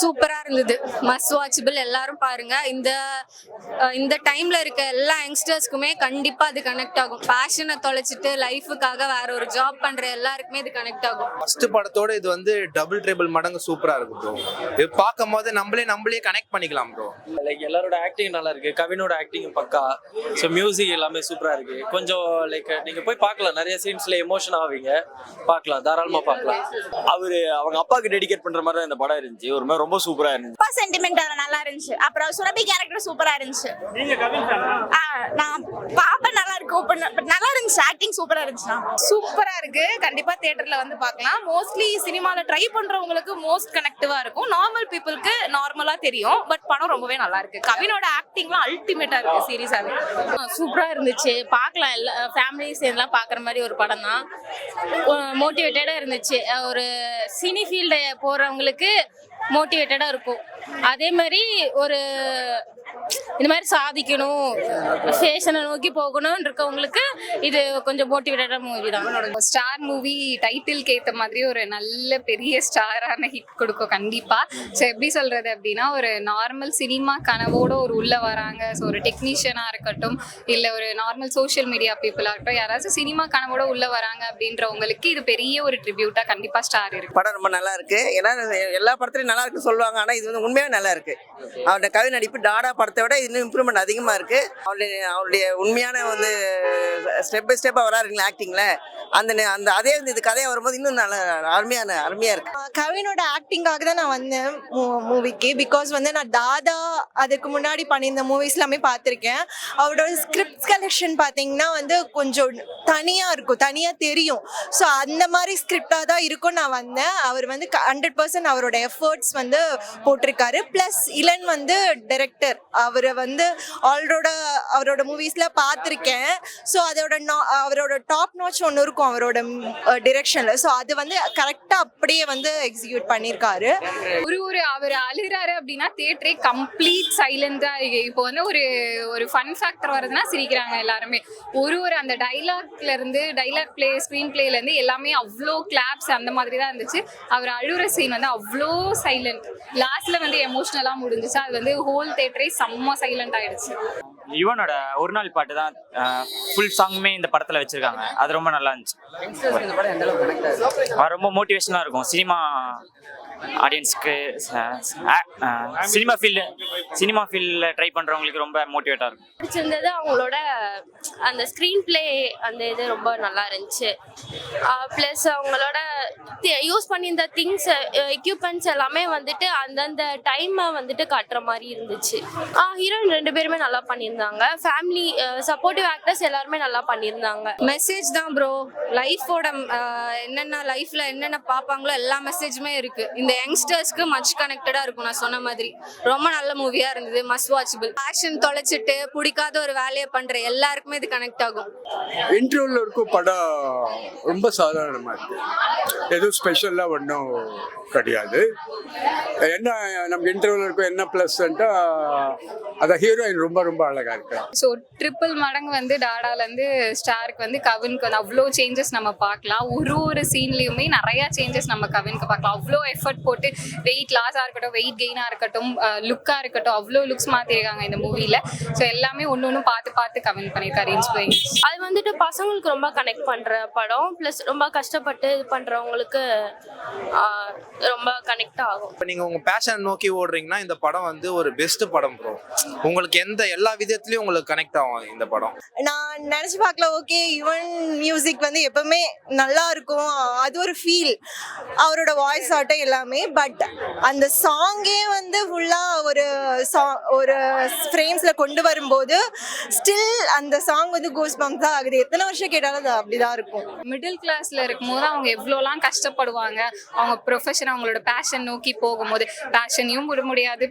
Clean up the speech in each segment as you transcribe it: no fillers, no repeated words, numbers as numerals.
சூப்பரா இருந்தது. Must watchable. எல்லாரும் பாருங்க. இந்த டைம்ல இருக்க எல்லா யங்ஸ்டர்ஸ்க்குமே கண்டிப்பா அது கனெக்ட் ஆகும். பேஷனை தொலைச்சிட்டு லைஃபுக்காக வேற ஒரு ஜாப் பண்ற எல்லாருக்குமே இது கனெக்ட் ஆகும். ஃபர்ஸ்ட் படத்தோட இது வந்து டபுள் ட்ரிபிள் மடங்கு சூப்பரா இருக்கு ப்ரோ. இது பார்க்கும்போது நம்மளே கனெக்ட் பண்ணிக்கலாம் ப்ரோ. லைக் எல்லாரோட ஆக்டிங் நல்லா இருக்கு. கவினோட ஆக்டிங் பக்கா. ஸோ மியூசிக் எல்லாமே சூப்பரா இருக்கு. கொஞ்சம் லைக் நீங்க போய் பார்க்கலாம். நிறைய சீன்ஸ்ல எமோஷன் ஆவீங்க. பார்க்கலாம், தாராளமா பார்க்கலாம். அவங்க அப்பாவுக்கு டெடிகேட் பண்ற மாதிரி இந்த படம் இருந்துச்சு. ஒரு மாதிரி ரொம்ப சூப்பரா இருந்துச்சு. அப்பா சென்டிமெண்ட் நல்லா இருந்துச்சு. அப்புறம் சுரபி கேரக்டர் சூப்பரா இருந்துச்சு. நீங்க கவின் ஃபேனா? நான் பாப்பா நல்லா இருக்கு. நல்லா இருந்துச்சு. ஆக்டிங் சூப்பரா இருந்துச்சு. சூப்பரா இருக்கு. கண்டிப்பா தியேட்டர்ல வந்து பார்க்கலாம். மோஸ்ட்லி சினிமால ட்ரை பண்றவங்களுக்கு மோஸ்ட் கனெக்டிவா இருக்கும். நார்மல் பீப்புளுக்கு நார்மலா தெரியும். பட் படம் ரொம்பவே நல்லா இருக்கு. கவினோட ஆக்டிங்லாம் அல்டிமேட்டா இருக்கு. சீரியஸாவே சூப்பரா இருந்துச்சு. பார்க்கலாம். எல்லா ஃபேமிலிஸ் எல்லாம் பார்க்குற மாதிரி ஒரு படம் தான். மோட்டிவேட்டடா இருந்துச்சு. ஒரு சினி ஃபீல்டு போறவங்களுக்கு மோட்டிவேட்டடா இருக்கும். அதே மாதிரி ஒரு இந்த மாதிரி சாதிக்கணும், ஃபேஷனை நோக்கி போகணும்னு இருக்கவங்களுக்கு இது கொஞ்சம் மோட்டிவேட்டடான மூவி தான். ஸ்டார் மூவி டைட்டிலுக்கு ஏற்ற மாதிரி ஒரு நல்ல பெரிய ஸ்டாரான ஹிட் கொடுக்கும் கண்டிப்பா. ஸோ எப்படி சொல்றது அப்படின்னா, ஒரு நார்மல் சினிமா கனவோட ஒரு உள்ள வராங்க. ஸோ ஒரு டெக்னீஷியனா இருக்கட்டும், இல்லை ஒரு நார்மல் சோஷியல் மீடியா பீப்புளா இருக்கட்டும், யாராச்சும் சினிமா கனவோட உள்ள வராங்க அப்படின்றவங்களுக்கு இது பெரிய ஒரு ட்ரிபியூட்டா கண்டிப்பா ஸ்டார் இருக்கு. படம் ரொம்ப நல்லா இருக்கு. ஏன்னா எல்லா படத்துலையும் நல்லா இருக்குன்னு சொல்லுவாங்க. ஆனால் இது வந்து உண்மையாவே நல்லா இருக்கு. அவருடைய கவி நடிப்பு டாடா படத்தை விட இன்னும் இம்ப்ரூவ்மெண்ட் அதிகமாக இருக்கு. அவருடைய உண்மையான வந்து ஸ்டெப் பை ஸ்டெப்பாக வராருங்களா ஆக்டிங்ல. அந்த அதே இது கதையாக வரும்போது இன்னும் நல்ல அருமையா இருக்கு. கவினோட ஆக்டிங்காக தான் நான் வந்தேன் மூவிக்கு. பிகாஸ் வந்து நான் தாதா அதுக்கு முன்னாடி பண்ணியிருந்த மூவிஸ் எல்லாமே பார்த்துருக்கேன். அவரோட ஸ்கிரிப்ட் கலெக்ஷன் பார்த்தீங்கன்னா வந்து கொஞ்சம் தனியாக இருக்கும், தனியாக தெரியும். ஸோ அந்த மாதிரி ஸ்கிரிப்டாக தான் இருக்கும் நான் வந்தேன். அவர் வந்து 100% அவரோட எஃபர்ட்ஸ் வந்து போட்டிருக்காரு. ப்ளஸ் இளன் வந்து டைரக்டர். அவரை வந்து அவரோட மூவிஸ்ல பார்த்துருக்கேன். ஸோ அவரோட டாப் நாச் ஒன்று இருக்கும் அவரோட டிரெக்ஷன்ல. ஸோ அது வந்து கரெக்டா அப்படியே வந்து எக்ஸிக்யூட் பண்ணியிருக்காரு. அவர் அழுகிறாரு அப்படின்னா தியேட்டரே கம்ப்ளீட் சைலண்டா. இப்போ வந்து ஒரு ஃபன் ஃபேக்டர் வருதுன்னா சிரிக்கிறாங்க எல்லாருமே. ஒரு அந்த டைலாக்ல இருந்து டைலாக் பிளே, ஸ்க்ரீன் பிளேல இருந்து எல்லாமே அவ்வளோ கிளாப்ஸ் அந்த மாதிரி தான் இருந்துச்சு. அவர் அழுகிற சீன் வந்து அவ்வளோ சைலண்ட். லாஸ்ட்ல வந்து எமோஷனலா முடிஞ்சிச்சு. அது வந்து ஹோல் தியேட்டரே செம்ம சைலண்ட் ஆயிடுச்சு. யுவனோட ஒரு நாள் பாட்டு தான் ஃபுல் சாங்குமே இந்த படத்துல வச்சிருக்காங்க. அது ரொம்ப நல்லா இருந்துச்சு. ரொம்ப மோட்டிவேஷனா இருக்கும். சினிமா ஆடியன்ஸ்க்கு, சினிமா ஃபீல்டில் ட்ரை பண்ணுறவங்களுக்கு ரொம்ப மோட்டிவேட்டாக இருக்கும். பிடிச்சிருந்தது அவங்களோட அந்த ஸ்க்ரீன் பிளே, அந்த இது ரொம்ப நல்லா இருந்துச்சு. ப்ளஸ் அவங்களோட யூஸ் பண்ணியிருந்த திங்ஸ், எக்யூப்மெண்ட்ஸ் எல்லாமே வந்துட்டு அந்தந்த டைமை வந்துட்டு காட்டுற மாதிரி இருந்துச்சு. ஹீரோயின் 2 பேருமே நல்லா பண்ணியிருந்தாங்க. ஃபேமிலி சப்போர்ட்டிவ் ஆக்டர்ஸ் எல்லாருமே நல்லா பண்ணியிருந்தாங்க. மெசேஜ் தான் ப்ரோ. லைஃபோட லைஃப்ல என்னென்ன பார்ப்பாங்களோ எல்லா மெசேஜுமே இருக்கு. இந்த யங்ஸ்டர்ஸ்க்கு மச் கனெக்டடா இருக்கும். நான் சொன்ன மாதிரி ரொம்ப நல்ல மூவியா இருந்தது. Must watchable. பேஷன் தொலைச்சிட்டு பிடிக்காத ஒரு வேலையை பண்ற எல்லாருக்குமே இது கனெக்ட் ஆகும். இன்டர்வியூல இருக்கும் படம் ரொம்ப சாதாரணமா இருக்கு. எதுவும் ஸ்பெஷலா ஒன்றும் கிடையாது. என்ன நமக்கு இன்டர்வியூல இருக்கும் என்ன பிளஸ்ன்ட்டா அந்த ஹீரோயின் ரொம்ப ரொம்ப அழகா இருக்கு. ஸோ ட்ரிபிள் மடங்கு வந்து டாடால இருந்து ஸ்டாருக்கு வந்து கவினுக்கு வந்து அவ்வளோ சேஞ்சஸ் நம்ம பார்க்கலாம். ஒரு சீன்லயுமே நிறைய சேஞ்சஸ் நம்ம கவினுக்கு பார்க்கலாம். அவ்வளோ எஃபர்ட் போட்டு வெயிட் லாஸா இருக்கட்டும், வெயிட் கெயினா இருக்கட்டும், லுக்கா இருக்கட்டும், அவ்வளோ லுக்ஸ் மாத்திருக்காங்க இந்த மூவில. ஸோ எல்லாமே ஒன்னு பார்த்து கவின் பண்ணிருக்காரு. இன்ஸ்பைரிங். அது வந்துட்டு பசங்களுக்கு ரொம்ப கனெக்ட் பண்ற படம். ப்ளஸ் ரொம்ப கஷ்டப்பட்டு இது பண்றவங்களுக்கு ரொம்ப கனெக்ட் ஆகும். இப்போ நீங்க உங்க பேஷன் நோக்கி ஓடுறீங்கன்னா இந்த படம் வந்து ஒரு பெஸ்ட் படம் ப்ரோ. உங்களுக்கு எல்லா விதத்துலயும் உங்களுக்கு கனெக்ட் ஆகும் இந்த படம். நான் நினைச்சு பார்க்கல. ஓகே, யுவன் மியூசிக் வந்து எப்பவுமே நல்லா இருக்கும். அது ஒரு ஃபீல், அவரோட வாய்ஸ் ஆட்டம் எல்லாமே. பட் அந்த சாங்கே வந்து ஃபுல்லா ஒரு ஃப்ரேம்ஸ்ல கொண்டு வரும்போது ஸ்டில் அந்த சாங் வந்து கோஸ் பம்ப் தான் ஆகுது. எத்தனை வருஷம் கேட்டாலும் அது அப்படிதான் இருக்கும். மிடில் கிளாஸ்ல இருக்கும்போது அவங்க எவ்வளோலாம் கஷ்டப்படுவாங்க. அவங்க ப்ரொஃபஷன், அவங்களோட பேஷன் நோக்கி போகும்போது பேஷனையும் விட முடியாது,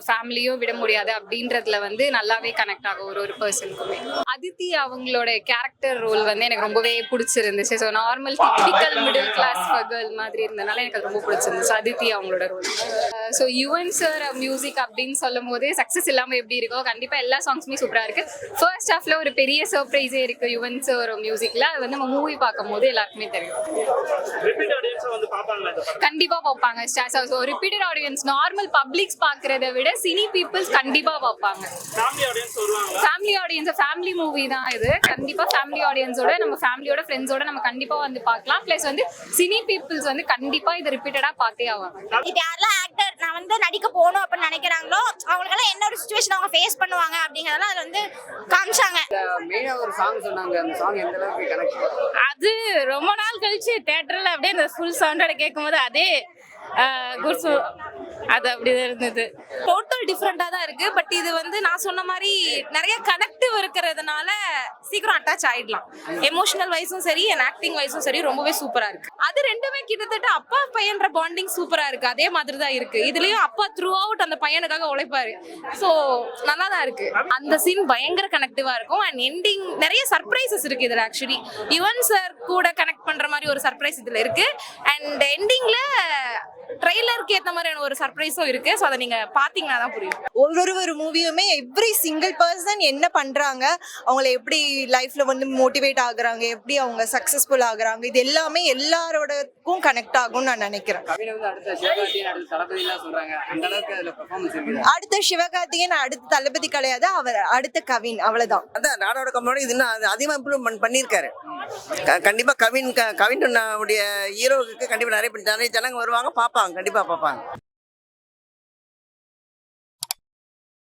ஃபேமிலியும் விட முடியாது அப்படின்றதுல வந்து நல்லாவே கனெக்ட் ஆகும் ஒரு பர்சனுக்குமே. அதித்தி அவங்களோட கேரக்டர் ரோல் வந்து எனக்கு ரொம்பவே பிடிச்சிருந்துச்சு. So normal typical middle class girl மாதிரி இருந்தனால எனக்கு அது ரொம்ப பிடிச்சிருந்துச்சு. அதித்தி அவங்களோட role. So Yuvan sir music அப்படின்னு சொல்லும் போது சக்ஸஸ் இல்லாமல் எப்படி இருக்கோ கண்டிப்பாக எல்லா சாங்ஸுமே சூப்பராக இருக்கு. ஃபர்ஸ்ட் ஹாஃப்ல ஒரு பெரிய சர்ப்ரைஸே இருக்கு யுவன் சார் மியூசிக்ல. அது வந்து நம்ம மூவி பார்க்கும் போது எல்லாருக்குமே தெரியும். கண்டிப்பா பார்ப்பாங்க. So repeated audience normal publics பார்க்கறத விட சினி பீப்புள்ஸ் கண்டிப்பா பார்ப்பாங்க. ஃபேமிலி ஆடியன்ஸ், ஃபேமிலி மூவி தான் இது. கண்டிப்பா ஃபேமிலி ஆடியன்ஸோட நம்ம ஃபேமிலியோட ஃப்ரெண்ட்ஸோட நம்ம கண்டிப்பா வந்து பார்க்கலாம். பிளஸ் வந்து சினி பீப்புள்ஸ் வந்து கண்டிப்பா இது ரிப்பீட்டடா பார்த்தே ஆவாங்க. இப்போ யாரெல்லாம் ஆக்டர் நான் வந்து நடிக்க போகணும் அப்படின்னு நினைக்கிறாங்களோ அவங்களுக்கெல்லாம் என்ன ஒரு சுச்சுவேஷன் அவங்க ஃபேஸ் பண்ணுவாங்க அப்படிங்கிறதெல்லாம் அதில் வந்து காமிச்சாங்க. மெயினாக ஒரு சாங் சொன்னாங்க, அந்த சாங் எந்த அளவுக்கு கனெக்ட்? அது ரொம்ப நாள் கழிச்சு தியேட்டர்ல அப்படியே அந்த ஃபுல் சவுண்டோட கேட்கும்போது அதே குட்ஸ் அது அப்படிதான் இருந்தது. டோட்டல் டிஃப்ரெண்டா தான் இருக்கு. பட் இது வந்து நான் சொன்ன மாதிரி நிறைய கனெக்டிவ் இருக்கிறதுனால சீக்கிரம் அட்டாச் ஆயிடலாம். எமோஷனல் வைஸும் சரி அண்ட் ஆக்டிங் வைஸும் சரி ரொம்பவே சூப்பரா இருக்கு. அது ரெண்டுமே கிட்டத்தட்ட அப்பா பையன்ற பாண்டிங் சூப்பரா இருக்கு. அதே மாதிரி தான் இருக்கு. இதுலயும் அப்பா த்ரூ அவுட் அந்த பையனுக்காக உழைப்பாரு. ஸோ நல்லா தான் இருக்கு. அந்த சீன் பயங்கர கனெக்டிவா இருக்கும். அண்ட் எண்டிங் நிறைய சர்ப்ரைசஸ் இருக்கு இதுல. ஆக்சுவலி யுவன் சார் கூட கனெக்ட் பண்ற மாதிரி ஒரு சர்ப்ரைஸ் இதுல இருக்கு. அண்ட் எண்டிங்ல ட்ரெய்லருக்கு ஏற்ற மாதிரியான ஒரு சர்ப்ரைஸும் இருக்கு. ஸோ அதை நீங்க பாத்தீங்கன்னா தான் புரியும். ஒரு மூவியுமே எவ்ரி சிங்கிள் பர்சன் என்ன பண்றாங்க, அவங்களை எப்படி லைஃப்ல வந்து மோட்டிவேட் ஆகுறாங்க, எப்படி அவங்க சக்சஸ்ஃபுல் ஆகுறாங்க, இது எல்லாமே எல்லாரோடக்கும் கனெக்ட் ஆகும்னு நான் நினைக்கிறேன். கவினை வந்து அடுத்த சிவகார்த்திகேயன் அடுத்த தளபதிலாம் சொல்றாங்க, அந்த அளவுக்கு அதுல பெர்ஃபார்மன்ஸ் இருக்கு. அடுத்த சிவகார்த்திகேயன் அடுத்த தளபதி கிடையாது, அவர் அடுத்த கவின், அவ்வளவுதான். அதான் நாடோட கம்பெனி இது இன்னும் அதிகமாக இம்ப்ரூவ்மெண்ட் பண்ணியிருக்காரு. கண்டிப்பா கவின் உடைய ஹீரோவுக்கு கண்டிப்பா நிறைய ஜனங்க வருவாங்க, பார்ப்பாங்க, கண்டிப்பா பார்ப்பாங்க.